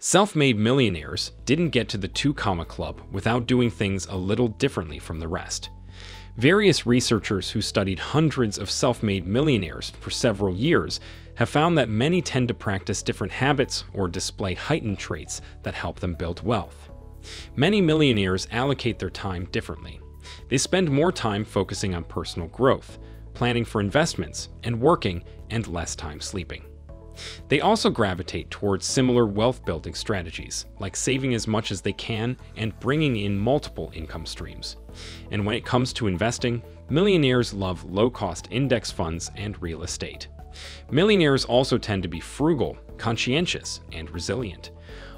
Self-made millionaires didn't get to the 2 Club without doing things a little differently from the rest. Various researchers who studied hundreds of self-made millionaires for several years have found that many tend to practice different habits or display heightened traits that help them build wealth. Many millionaires allocate their time differently. They spend more time focusing on personal growth, planning for investments, and working, and less time sleeping. They also gravitate towards similar wealth-building strategies, like saving as much as they can and bringing in multiple income streams. And when it comes to investing, millionaires love low-cost index funds and real estate. Millionaires also tend to be frugal, conscientious, and resilient,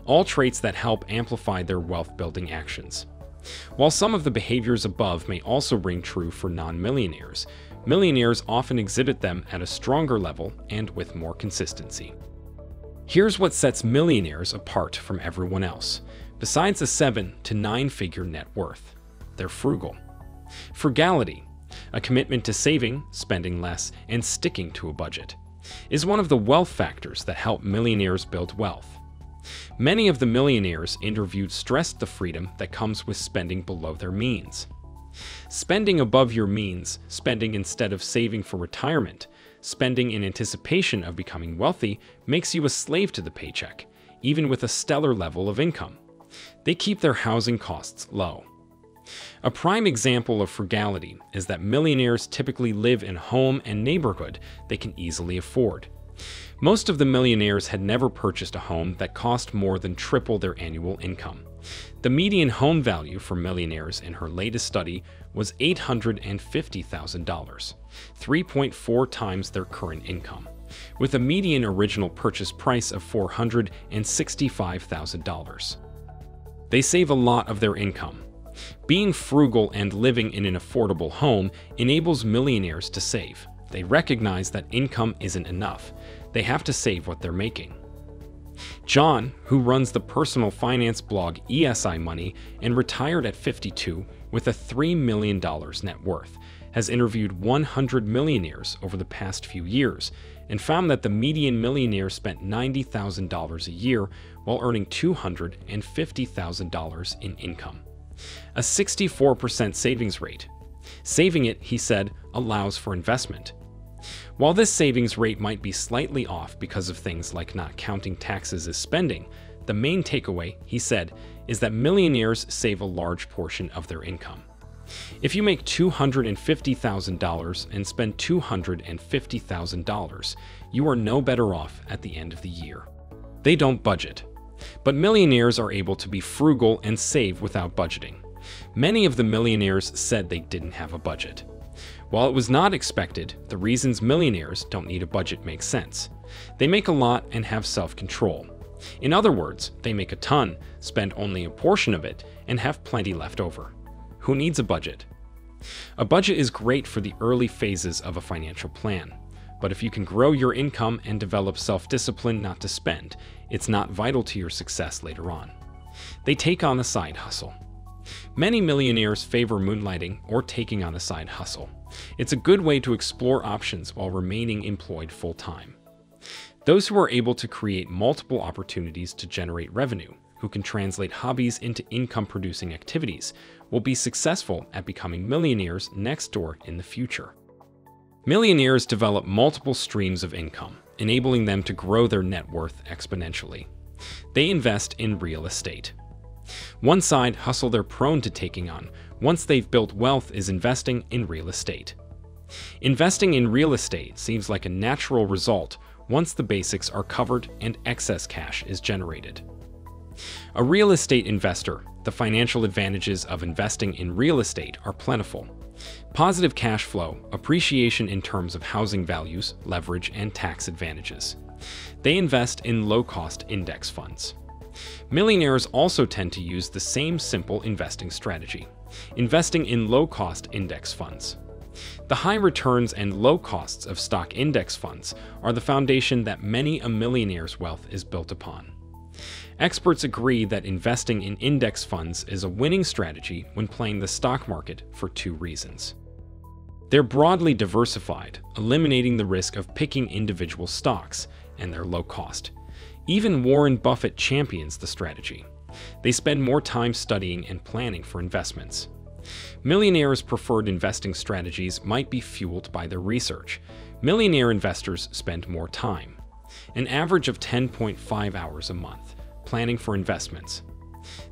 all traits that help amplify their wealth-building actions. While some of the behaviors above may also ring true for non-millionaires, millionaires often exhibit them at a stronger level and with more consistency. Here's what sets millionaires apart from everyone else. Besides a 7 to 9-figure net worth, they're frugal. Frugality, a commitment to saving, spending less, and sticking to a budget, is one of the wealth factors that help millionaires build wealth. Many of the millionaires interviewed stressed the freedom that comes with spending below their means. Spending above your means, spending instead of saving for retirement, spending in anticipation of becoming wealthy, makes you a slave to the paycheck, even with a stellar level of income. They keep their housing costs low. A prime example of frugality is that millionaires typically live in a home and neighborhood they can easily afford. Most of the millionaires had never purchased a home that cost more than triple their annual income. The median home value for millionaires in her latest study was $850,000, 3.4 times their current income, with a median original purchase price of $465,000. They save a lot of their income. Being frugal and living in an affordable home enables millionaires to save. They recognize that income isn't enough. They have to save what they're making. John, who runs the personal finance blog ESI Money and retired at 52 with a $3 million net worth, has interviewed 100 millionaires over the past few years and found that the median millionaire spent $90,000 a year while earning $250,000 in income. A 64% savings rate. Saving it, he said, allows for investment. While this savings rate might be slightly off because of things like not counting taxes as spending, the main takeaway, he said, is that millionaires save a large portion of their income. If you make $250,000 and spend $250,000, you are no better off at the end of the year. They don't budget. But millionaires are able to be frugal and save without budgeting. Many of the millionaires said they didn't have a budget. While it was not expected, the reasons millionaires don't need a budget makes sense. They make a lot and have self-control. In other words, they make a ton, spend only a portion of it, and have plenty left over. Who needs a budget? A budget is great for the early phases of a financial plan. But if you can grow your income and develop self-discipline not to spend, it's not vital to your success later on. They take on a side hustle. Many millionaires favor moonlighting or taking on a side hustle. It's a good way to explore options while remaining employed full-time. Those who are able to create multiple opportunities to generate revenue, who can translate hobbies into income-producing activities, will be successful at becoming millionaires next door in the future. Millionaires develop multiple streams of income, enabling them to grow their net worth exponentially. They invest in real estate. One side hustle they're prone to taking on once they've built wealth is investing in real estate. Investing in real estate seems like a natural result once the basics are covered and excess cash is generated. A real estate investor, the financial advantages of investing in real estate are plentiful. Positive cash flow, appreciation in terms of housing values, leverage, and tax advantages. They invest in low-cost index funds. Millionaires also tend to use the same simple investing strategy, investing in low-cost index funds. The high returns and low costs of stock index funds are the foundation that many a millionaire's wealth is built upon. Experts agree that investing in index funds is a winning strategy when playing the stock market for 2 reasons. They're broadly diversified, eliminating the risk of picking individual stocks, and they're low cost. Even Warren Buffett champions the strategy. They spend more time studying and planning for investments. Millionaires' preferred investing strategies might be fueled by their research. Millionaire investors spend more time, an average of 10.5 hours a month, planning for investments.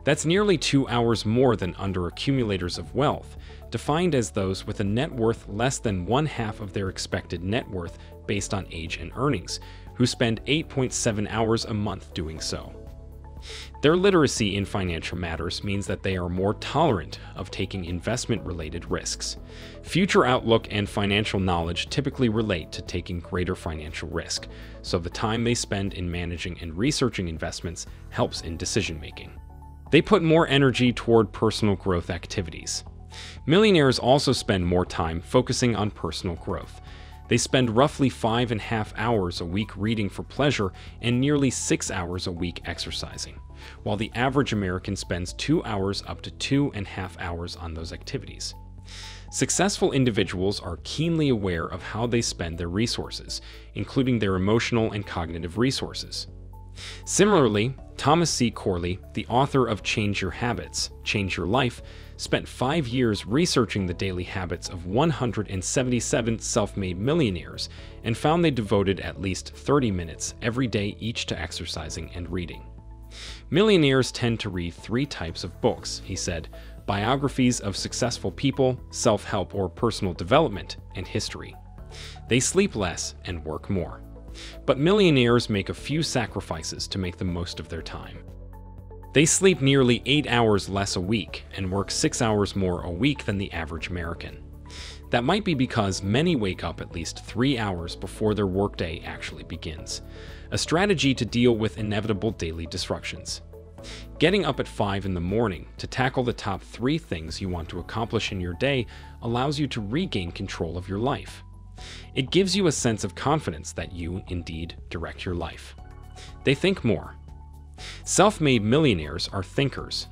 That's nearly 2 hours more than under-accumulators of wealth, defined as those with a net worth less than 1/2 of their expected net worth based on age and earnings, who spend 8.7 hours a month doing so. Their literacy in financial matters means that they are more tolerant of taking investment-related risks. Future outlook and financial knowledge typically relate to taking greater financial risk, so the time they spend in managing and researching investments helps in decision-making. They put more energy toward personal growth activities. Millionaires also spend more time focusing on personal growth. They spend roughly 5.5 hours a week reading for pleasure and nearly 6 hours a week exercising, while the average American spends 2 hours up to 2.5 hours on those activities. Successful individuals are keenly aware of how they spend their resources, including their emotional and cognitive resources. Similarly, Thomas C. Corley, the author of Change Your Habits, Change Your Life, spent 5 years researching the daily habits of 177 self-made millionaires and found they devoted at least 30 minutes every day each to exercising and reading. Millionaires tend to read 3 types of books, he said: biographies of successful people, self-help or personal development, and history. They sleep less and work more. But millionaires make a few sacrifices to make the most of their time. They sleep nearly 8 hours less a week and work 6 hours more a week than the average American. That might be because many wake up at least 3 hours before their workday actually begins, a strategy to deal with inevitable daily disruptions. Getting up at 5 in the morning to tackle the top 3 things you want to accomplish in your day allows you to regain control of your life. It gives you a sense of confidence that you, indeed, direct your life. They think more. Self-made millionaires are thinkers.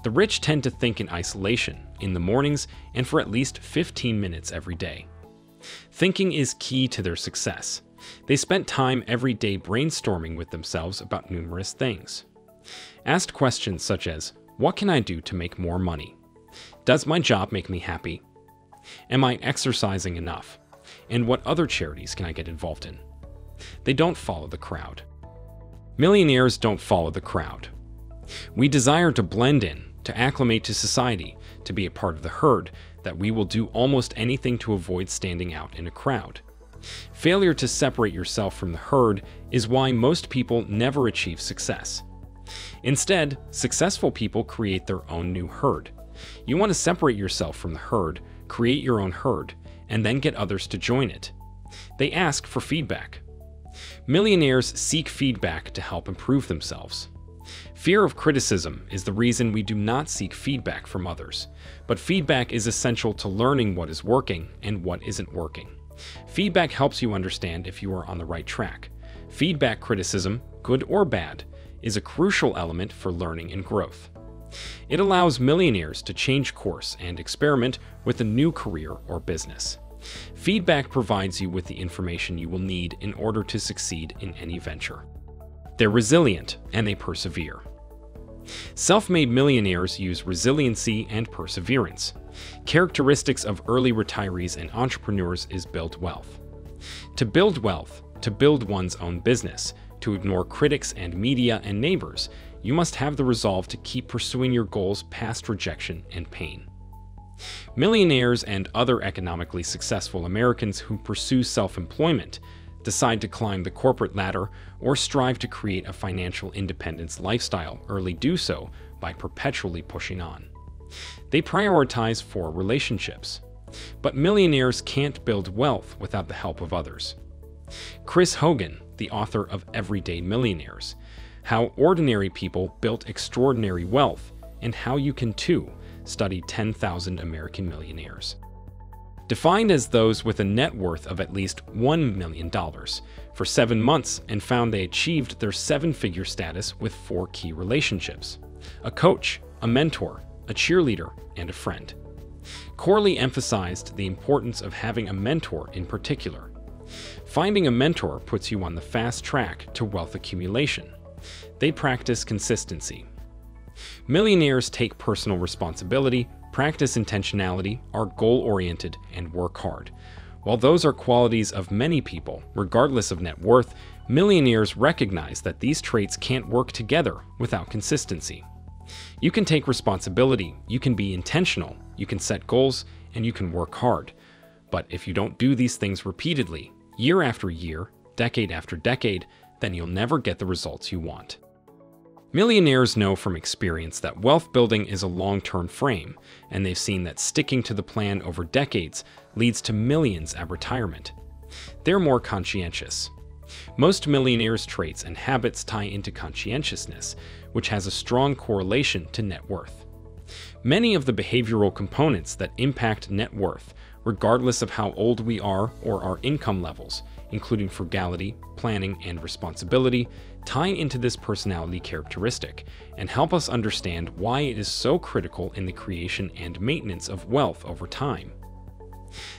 The rich tend to think in isolation, in the mornings, and for at least 15 minutes every day. Thinking is key to their success. They spent time every day brainstorming with themselves about numerous things. Asked questions such as, what can I do to make more money? Does my job make me happy? Am I exercising enough? And what other charities can I get involved in? They don't follow the crowd. Millionaires don't follow the crowd. We desire to blend in, to acclimate to society, to be a part of the herd, that we will do almost anything to avoid standing out in a crowd. Failure to separate yourself from the herd is why most people never achieve success. Instead, successful people create their own new herd. You want to separate yourself from the herd, create your own herd, and then get others to join it. They ask for feedback. Millionaires seek feedback to help improve themselves. Fear of criticism is the reason we do not seek feedback from others, but feedback is essential to learning what is working and what isn't working. Feedback helps you understand if you are on the right track. Feedback criticism, good or bad, is a crucial element for learning and growth. It allows millionaires to change course and experiment with a new career or business. Feedback provides you with the information you will need in order to succeed in any venture. They're resilient and they persevere. Self-made millionaires use resiliency and perseverance. Characteristics of early retirees and entrepreneurs is build wealth. To build wealth, to build one's own business, to ignore critics and media and neighbors, you must have the resolve to keep pursuing your goals past rejection and pain. Millionaires and other economically successful Americans who pursue self-employment, decide to climb the corporate ladder, or strive to create a financial independence lifestyle early do so by perpetually pushing on. They prioritize 4 relationships. But millionaires can't build wealth without the help of others. Chris Hogan, the author of Everyday Millionaires, How Ordinary People Built Extraordinary Wealth, and How You Can Too, studied 10,000 American millionaires. Defined as those with a net worth of at least $1 million, for 7 months, and found they achieved their 7-figure status with 4 key relationships: a coach, a mentor, a cheerleader, and a friend. Corley emphasized the importance of having a mentor in particular. Finding a mentor puts you on the fast track to wealth accumulation. They practice consistency. Millionaires take personal responsibility, practice intentionality, are goal-oriented, and work hard. While those are qualities of many people, regardless of net worth, millionaires recognize that these traits can't work together without consistency. You can take responsibility, you can be intentional, you can set goals, and you can work hard. But if you don't do these things repeatedly, year after year, decade after decade, then you'll never get the results you want. Millionaires know from experience that wealth building is a long-term frame, and they've seen that sticking to the plan over decades leads to millions at retirement. They're more conscientious. Most millionaires' traits and habits tie into conscientiousness, which has a strong correlation to net worth. Many of the behavioral components that impact net worth, regardless of how old we are or our income levels, including frugality, planning, and responsibility, tie into this personality characteristic and help us understand why it is so critical in the creation and maintenance of wealth over time.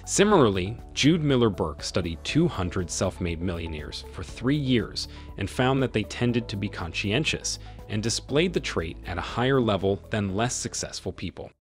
Similarly, Jude Miller Burke studied 200 self-made millionaires for 3 years and found that they tended to be conscientious and displayed the trait at a higher level than less successful people.